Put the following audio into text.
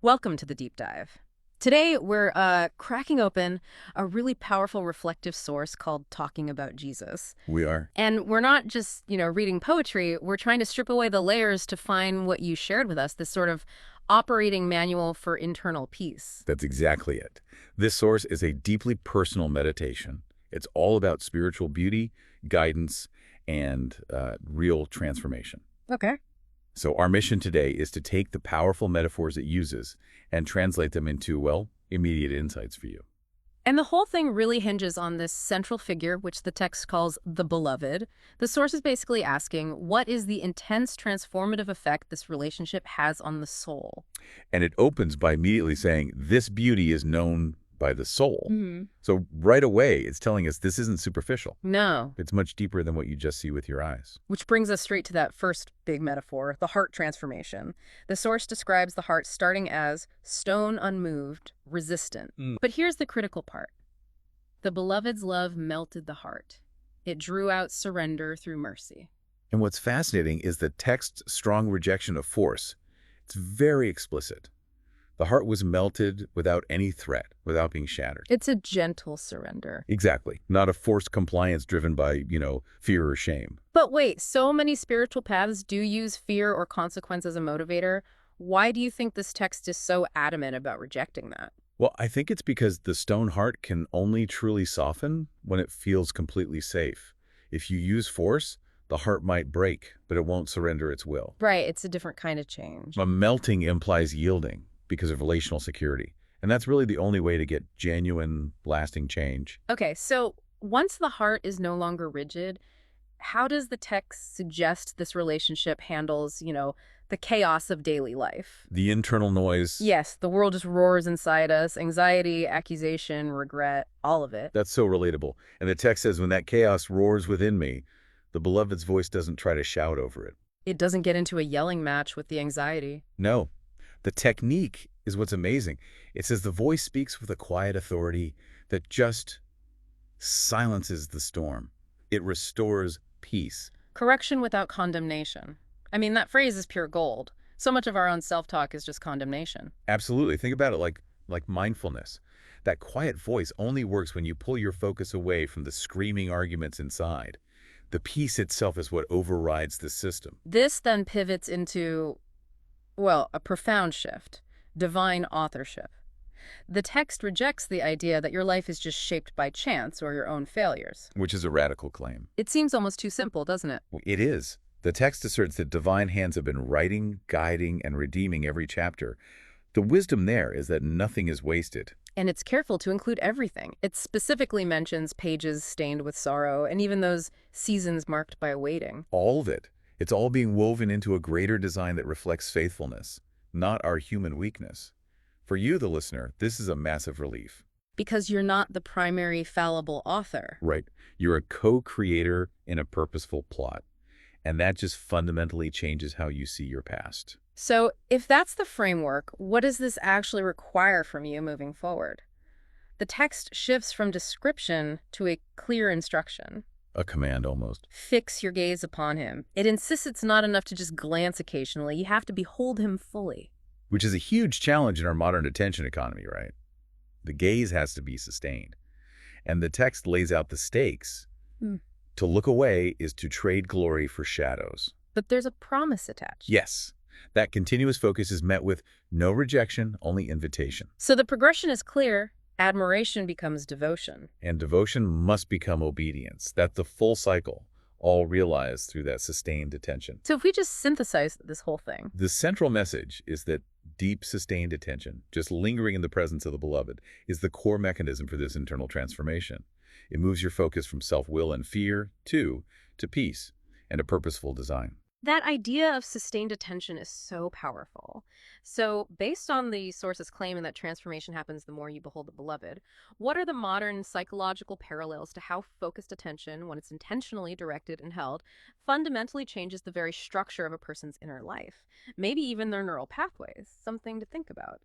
Welcome to the deep dive. Today, we're cracking open a really powerful reflective source called Talking About Jesus. We are. And we're not just, reading poetry. We're trying to strip away the layers to find what you shared with us, this sort of operating manual for internal peace. That's exactly it. This source is a deeply personal meditation. It's all about spiritual beauty, guidance, and real transformation. Okay. So our mission today is to take the powerful metaphors it uses and translate them into, well, immediate insights for you. And the whole thing really hinges on this central figure, which the text calls the beloved. The source is basically asking, what is the intense transformative effect this relationship has on the soul? And it opens by immediately saying, this beauty is known by the soul. Hmm. So right away, it's telling us this isn't superficial. No. It's much deeper than what you just see with your eyes. Which brings us straight to that first big metaphor, the heart transformation. The source describes the heart starting as stone unmoved, resistant. But here's the critical part. The beloved's love melted the heart. It drew out surrender through mercy. And what's fascinating is the text's strong rejection of force. It's very explicit. The heart was melted without any threat, without being shattered. It's a gentle surrender. Exactly. Not a forced compliance driven by, fear or shame. But wait, so many spiritual paths do use fear or consequence as a motivator. Why do you think this text is so adamant about rejecting that? Well, I think it's because the stone heart can only truly soften when it feels completely safe. If you use force, the heart might break, but it won't surrender its will. Right, it's a different kind of change. A melting implies yielding because of relational security. And that's really the only way to get genuine, lasting change. Okay, so once the heart is no longer rigid, how does the text suggest this relationship handles, the chaos of daily life? The internal noise, Yes, the world just roars inside us, anxiety, accusation, regret, all of it. that's so relatable. And the text says, when that chaos roars within me, the beloved's voice doesn't try to shout over it. It doesn't get into a yelling match with the anxiety. No. The technique is what's amazing. It says the voice speaks with a quiet authority that just silences the storm. It restores peace. Correction without condemnation. I mean, that phrase is pure gold. So much of our own self-talk is just condemnation. Absolutely. Think about it like mindfulness. That quiet voice only works when you pull your focus away from the screaming arguments inside. The peace itself is what overrides the system. This then pivots into, well, a profound shift, divine authorship. The text rejects the idea that your life is just shaped by chance or your own failures. Which is a radical claim. It seems almost too simple, doesn't it? It is. The text asserts that divine hands have been writing, guiding, and redeeming every chapter. The wisdom there is that nothing is wasted. And it's careful to include everything. It specifically mentions pages stained with sorrow and even those seasons marked by waiting. All of it. It's all being woven into a greater design that reflects faithfulness, not our human weakness. For you, the listener, this is a massive relief. Because you're not the primary fallible author. Right. You're a co-creator in a purposeful plot. And that just fundamentally changes how you see your past. So if that's the framework, what does this actually require from you moving forward? The text shifts from description to a clear instruction. A command, almost. Fix your gaze upon him. It insists it's not enough to just glance occasionally. You have to behold him fully. Which is a huge challenge in our modern attention economy, right? The gaze has to be sustained. And the text lays out the stakes. To look away is to trade glory for shadows. But there's a promise attached. Yes, that continuous focus is met with no rejection, only invitation. So the progression is clear. Admiration becomes devotion. And devotion must become obedience. That's the full cycle, all realized through that sustained attention. So if we just synthesize this whole thing. The central message is that deep, sustained attention, just lingering in the presence of the beloved, is the core mechanism for this internal transformation. It moves your focus from self-will and fear to peace and a purposeful design. That idea of sustained attention is so powerful. So based on the source's claim that transformation happens the more you behold the beloved, what are the modern psychological parallels to how focused attention, when it's intentionally directed and held, fundamentally changes the very structure of a person's inner life? Maybe even their neural pathways, something to think about.